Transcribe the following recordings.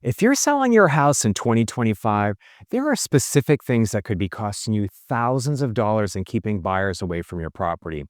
If you're selling your house in 2025, there are specific things that could be costing you thousands of dollars and keeping buyers away from your property.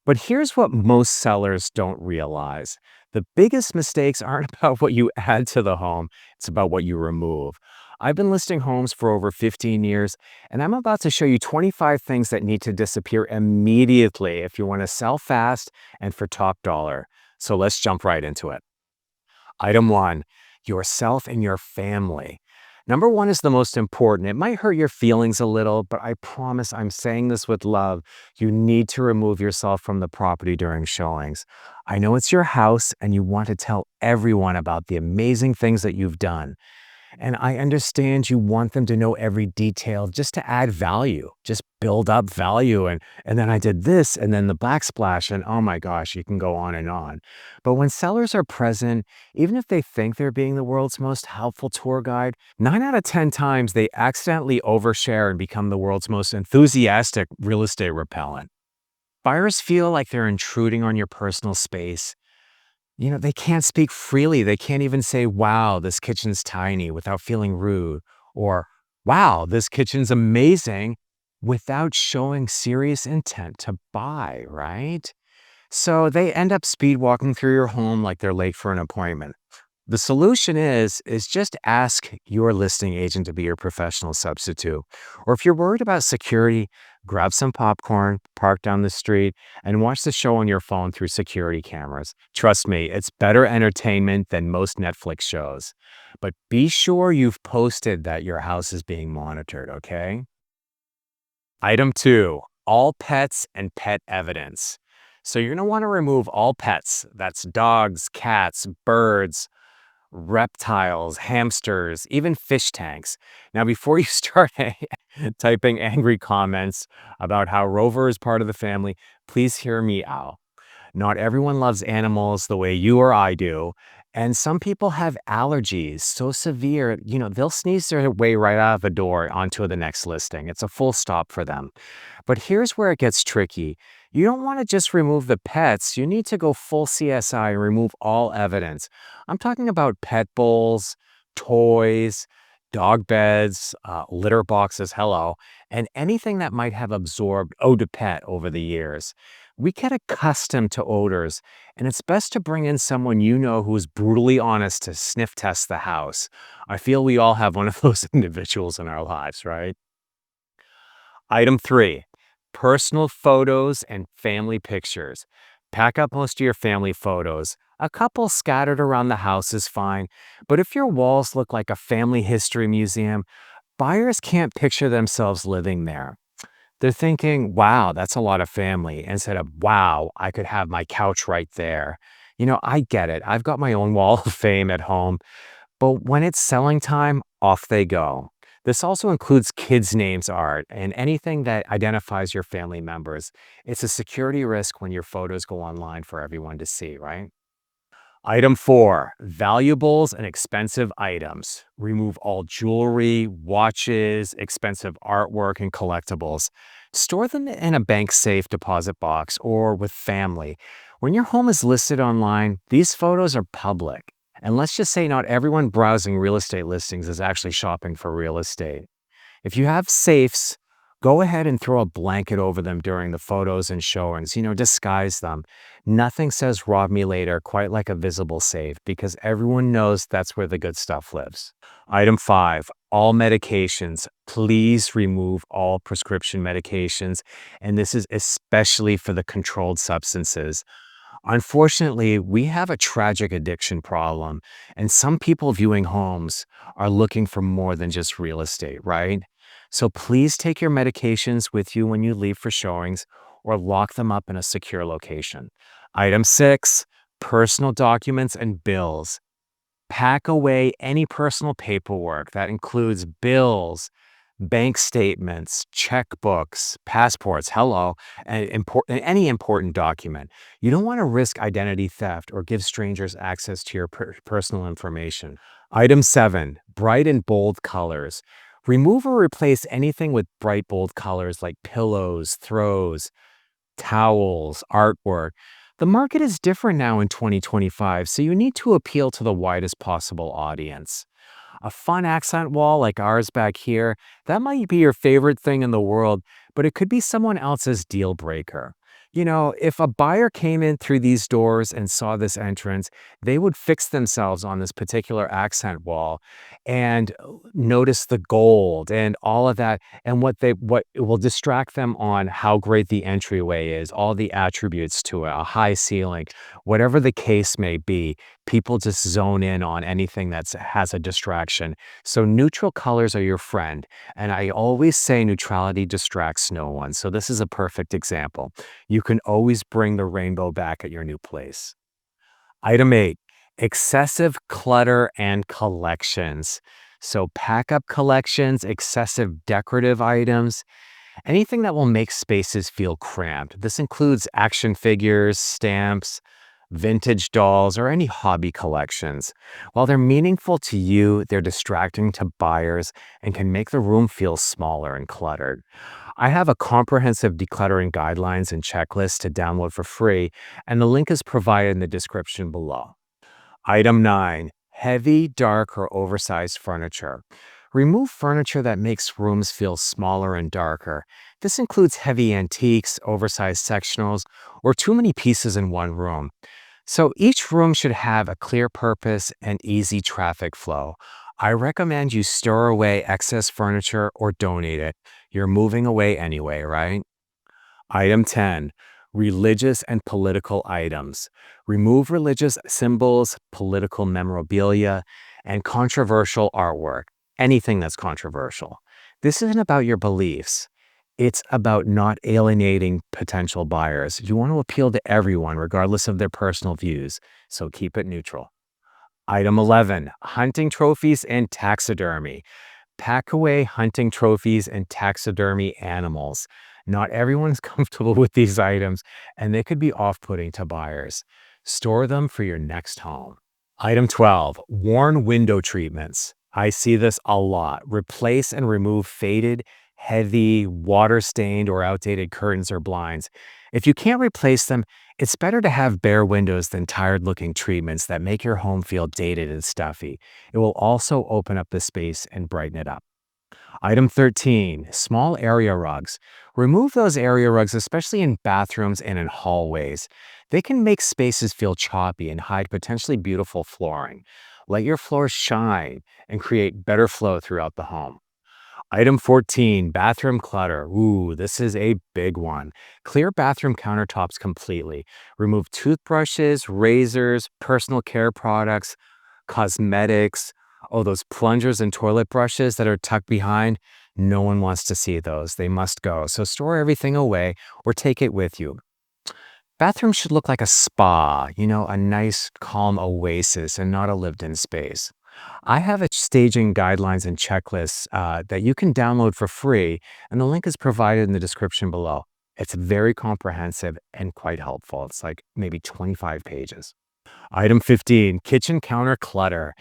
But here's what most sellers don't realize. The biggest mistakes aren't about what you add to the home, it's about what you remove. I've been listing homes for over 15 years, and I'm about to show you 25 things that need to disappear immediately if you want to sell fast and for top dollar. So let's jump right into it. Item one, yourself and your family. Number one is the most important. It might hurt your feelings a little, but I promise I'm saying this with love. You need to remove yourself from the property during showings. I know it's your house and you want to tell everyone about the amazing things that you've done. And I understand you want them to know every detail just to add value, just build up value. And then I did this and then the backsplash and oh my gosh, you can go on and on. But when sellers are present, even if they think they're being the world's most helpful tour guide, 9 out of 10 times they accidentally overshare and become the world's most enthusiastic real estate repellent. Buyers feel like they're intruding on your personal space. They can't speak freely. They can't even say, wow, this kitchen's tiny without feeling rude, or wow, this kitchen's amazing without showing serious intent to buy, right? So they end up speed walking through your home like they're late for an appointment. The solution is just ask your listing agent to be your professional substitute. Or if you're worried about security, grab some popcorn, park down the street, and watch the show on your phone through security cameras. Trust me, it's better entertainment than most Netflix shows. But be sure you've posted that your house is being monitored, okay? Item two, all pets and pet evidence. So you're going to want to remove all pets. That's dogs, cats, birds, reptiles, hamsters, even fish tanks. Now, before you start typing angry comments about how Rover is part of the family, please hear me out. Not everyone loves animals the way you or I do. And some people have allergies so severe, they'll sneeze their way right out of the door onto the next listing. It's a full stop for them. But here's where it gets tricky. You don't want to just remove the pets. You need to go full CSI and remove all evidence. I'm talking about pet bowls, toys, dog beds, litter boxes, hello, and anything that might have absorbed eau de pet over the years. We get accustomed to odors, and it's best to bring in someone who is brutally honest to sniff test the house. I feel we all have one of those individuals in our lives, right? Item three, personal photos and family pictures. Pack up most of your family photos. A couple scattered around the house is fine, but if your walls look like a family history museum, buyers can't picture themselves living there. They're thinking, wow, that's a lot of family, instead of, wow, I could have my couch right there. I get it. I've got my own wall of fame at home, but when it's selling time, off they go. This also includes kids' names art and anything that identifies your family members. It's a security risk when your photos go online for everyone to see, right? Item four, valuables and expensive items. Remove all jewelry, watches, expensive artwork, and collectibles. Store them in a bank safe deposit box or with family. When your home is listed online, these photos are public. And let's just say not everyone browsing real estate listings is actually shopping for real estate. If you have safes, go ahead and throw a blanket over them during the photos and showings, disguise them. Nothing says rob me later quite like a visible safe because everyone knows that's where the good stuff lives. Item five, all medications. Please remove all prescription medications. And this is especially for the controlled substances. Unfortunately, we have a tragic addiction problem, and some people viewing homes are looking for more than just real estate, right? So please take your medications with you when you leave for showings or lock them up in a secure location. Item six, personal documents and bills. Pack away any personal paperwork that includes bills, bank statements, checkbooks, passports, hello, and any important document. You don't want to risk identity theft or give strangers access to your personal information. Item seven, bright and bold colors. Remove or replace anything with bright, bold colors like pillows, throws, towels, artwork. The market is different now in 2025, so you need to appeal to the widest possible audience. A fun accent wall like ours back here, that might be your favorite thing in the world, but it could be someone else's deal breaker. If a buyer came in through these doors and saw this entrance, they would fix themselves on this particular accent wall and notice the gold and all of that and what it will distract them on how great the entryway is, all the attributes to it, a high ceiling, whatever the case may be. People just zone in on anything that has a distraction. So neutral colors are your friend. And I always say neutrality distracts no one. So this is a perfect example. You can always bring the rainbow back at your new place. Item 8, excessive clutter and collections. So pack up collections, excessive decorative items, anything that will make spaces feel cramped. This includes action figures, stamps, vintage dolls, or any hobby collections. While they're meaningful to you, they're distracting to buyers and can make the room feel smaller and cluttered. I have a comprehensive decluttering guidelines and checklist to download for free, and the link is provided in the description below. Item 9, heavy, dark, or oversized furniture. Remove furniture that makes rooms feel smaller and darker. This includes heavy antiques, oversized sectionals, or too many pieces in one room. So each room should have a clear purpose and easy traffic flow. I recommend you store away excess furniture or donate it. You're moving away anyway, right? Item 10, religious and political items. Remove religious symbols, political memorabilia, and controversial artwork. Anything that's controversial. This isn't about your beliefs. It's about not alienating potential buyers. You want to appeal to everyone, regardless of their personal views, so keep it neutral. Item 11, hunting trophies and taxidermy. Pack away hunting trophies and taxidermy animals. Not everyone is comfortable with these items, and they could be off-putting to buyers. Store them for your next home. Item 12, worn window treatments. I see this a lot. Replace and remove faded, heavy, water-stained, or outdated curtains or blinds. If you can't replace them, it's better to have bare windows than tired-looking treatments that make your home feel dated and stuffy. It will also open up the space and brighten it up. Item 13, small area rugs. Remove those area rugs, especially in bathrooms and in hallways. They can make spaces feel choppy and hide potentially beautiful flooring. Let your floors shine and create better flow throughout the home. Item 14, bathroom clutter. Ooh, this is a big one. Clear bathroom countertops completely. Remove toothbrushes, razors, personal care products, cosmetics. Oh, those plungers and toilet brushes that are tucked behind. No one wants to see those. They must go. So store everything away or take it with you. Bathrooms should look like a spa, a nice, calm oasis and not a lived-in space. I have a staging guidelines and checklists that you can download for free, and the link is provided in the description below. It's very comprehensive and quite helpful. It's like maybe 25 pages. Item 15, kitchen counter clutter.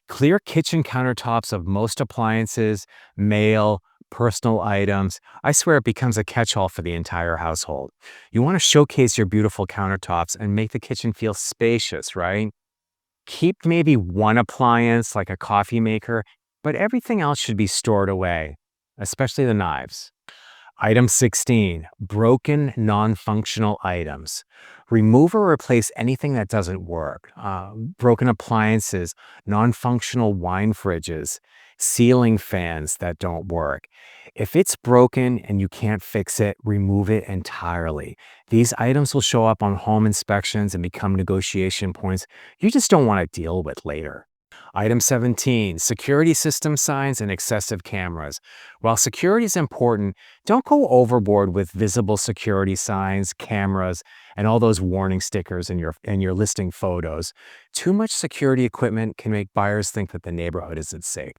Clear kitchen countertops of most appliances, mail, personal items. I swear it becomes a catch-all for the entire household. You want to showcase your beautiful countertops and make the kitchen feel spacious, right? Keep maybe one appliance like a coffee maker, but everything else should be stored away, especially the knives. Item 16, broken non-functional items. Remove or replace anything that doesn't work. Broken appliances, non-functional wine fridges, ceiling fans that don't work. If it's broken and you can't fix it, remove it entirely. These items will show up on home inspections and become negotiation points you just don't want to deal with later. Item 17, security system signs and excessive cameras. While security is important, don't go overboard with visible security signs, cameras, and all those warning stickers in your listing photos. Too much security equipment can make buyers think that the neighborhood isn't safe.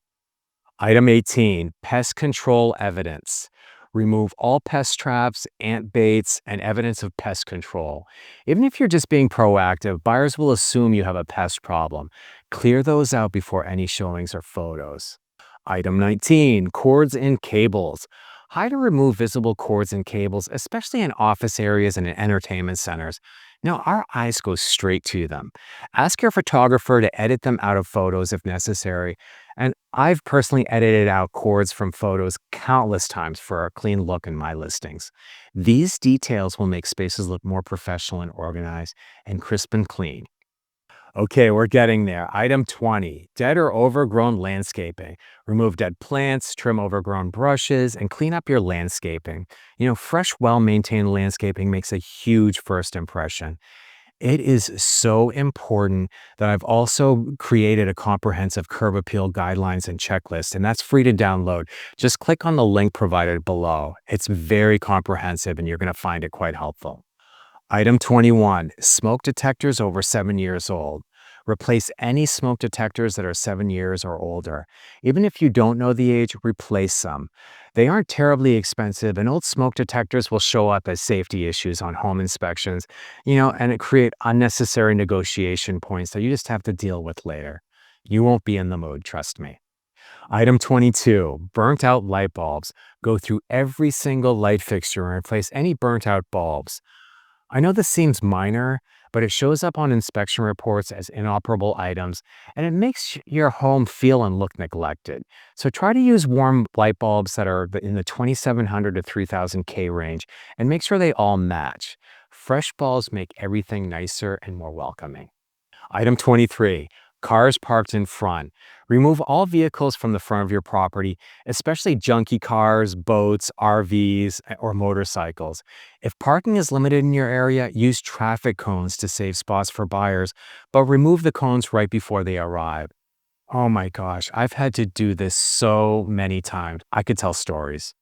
Item 18, pest control evidence. Remove all pest traps, ant baits, and evidence of pest control. Even if you're just being proactive, buyers will assume you have a pest problem. Clear those out before any showings or photos. Item 19, cords and cables. Hide or remove visible cords and cables, especially in office areas and in entertainment centers. Now, our eyes go straight to them. Ask your photographer to edit them out of photos if necessary. And I've personally edited out cords from photos countless times for a clean look in my listings. These details will make spaces look more professional and organized and crisp and clean. Okay, we're getting there. Item 20, dead or overgrown landscaping. Remove dead plants, trim overgrown brushes, and clean up your landscaping. Fresh, well maintained landscaping makes a huge first impression. It is so important that I've also created a comprehensive curb appeal guidelines and checklist, and that's free to download. Just click on the link provided below. It's very comprehensive, and you're going to find it quite helpful. Item 21, smoke detectors over 7 years old. Replace any smoke detectors that are 7 years or older. Even if you don't know the age, replace some. They aren't terribly expensive, and old smoke detectors will show up as safety issues on home inspections, and it create unnecessary negotiation points that you just have to deal with later. You won't be in the mood, trust me. Item 22, burnt out light bulbs. Go through every single light fixture and replace any burnt out bulbs. I know this seems minor, but it shows up on inspection reports as inoperable items, and it makes your home feel and look neglected. So try to use warm light bulbs that are in the 2700 to 3000 K range, and make sure they all match. Fresh bulbs make everything nicer and more welcoming. Item 23, cars parked in front. Remove all vehicles from the front of your property, especially junky cars, boats, RVs, or motorcycles. If parking is limited in your area, use traffic cones to save spots for buyers, but remove the cones right before they arrive. Oh my gosh, I've had to do this so many times. I could tell stories.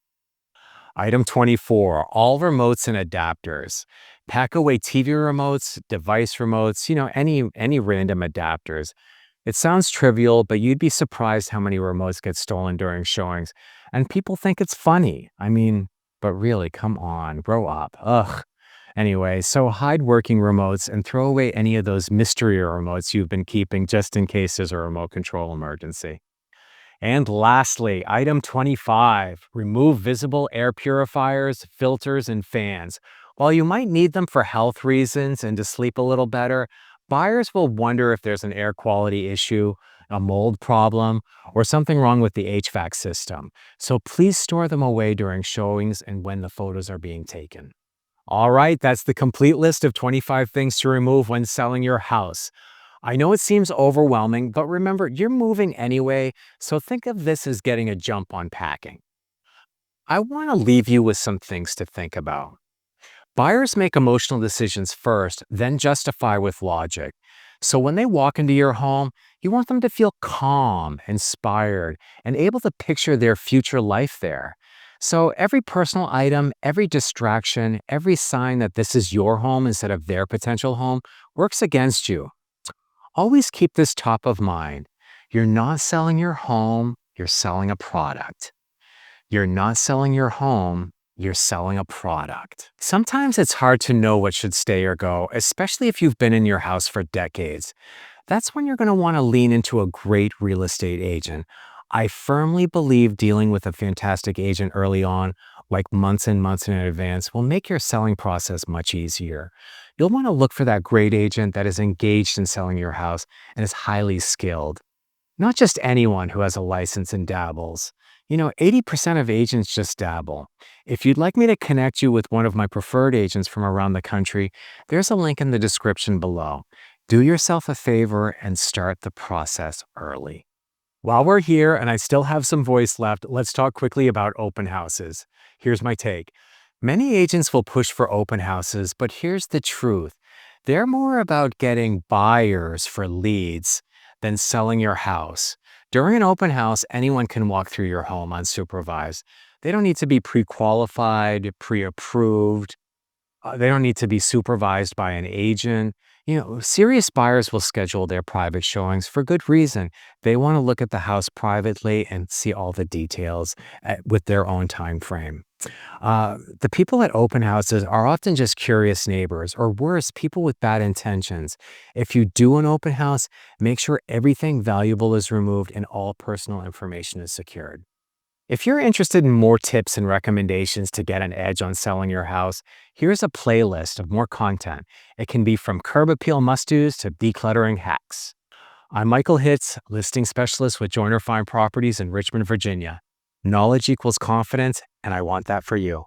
Item 24, all remotes and adapters. Pack away TV remotes, device remotes, any random adapters. It sounds trivial, but you'd be surprised how many remotes get stolen during showings. And people think it's funny. But really, come on, grow up. Ugh. Anyway, so hide working remotes and throw away any of those mystery remotes you've been keeping just in case there's a remote control emergency. And lastly, item 25, remove visible air purifiers, filters, and fans. While you might need them for health reasons and to sleep a little better, buyers will wonder if there's an air quality issue, a mold problem, or something wrong with the HVAC system. So please store them away during showings and when the photos are being taken. All right, that's the complete list of 25 things to remove when selling your house. I know it seems overwhelming, but remember, you're moving anyway, so think of this as getting a jump on packing. I want to leave you with some things to think about. Buyers make emotional decisions first, then justify with logic. So when they walk into your home, you want them to feel calm, inspired, and able to picture their future life there. So every personal item, every distraction, every sign that this is your home instead of their potential home works against you. Always keep this top of mind. You're not selling your home, you're selling a product. You're not selling your home, you're selling a product. Sometimes it's hard to know what should stay or go, especially if you've been in your house for decades. That's when you're going to want to lean into a great real estate agent. I firmly believe dealing with a fantastic agent early on, like months and months in advance, will make your selling process much easier. You'll want to look for that great agent that is engaged in selling your house and is highly skilled. Not just anyone who has a license and dabbles. 80% of agents just dabble. If you'd like me to connect you with one of my preferred agents from around the country, there's a link in the description below. Do yourself a favor and start the process early. While we're here and I still have some voice left, let's talk quickly about open houses. Here's my take. Many agents will push for open houses, but here's the truth. They're more about getting buyers for leads than selling your house. During an open house, anyone can walk through your home unsupervised. They don't need to be pre-qualified, pre-approved. They don't need to be supervised by an agent. Serious buyers will schedule their private showings for good reason. They want to look at the house privately and see all the details with their own time frame. The people at open houses are often just curious neighbors, or worse, people with bad intentions. If you do an open house, make sure everything valuable is removed and all personal information is secured. If you're interested in more tips and recommendations to get an edge on selling your house, here's a playlist of more content. It can be from curb appeal must-dos to decluttering hacks. I'm Michael Hitz, listing specialist with Joyner Fine Properties in Richmond, Virginia. Knowledge equals confidence, and I want that for you.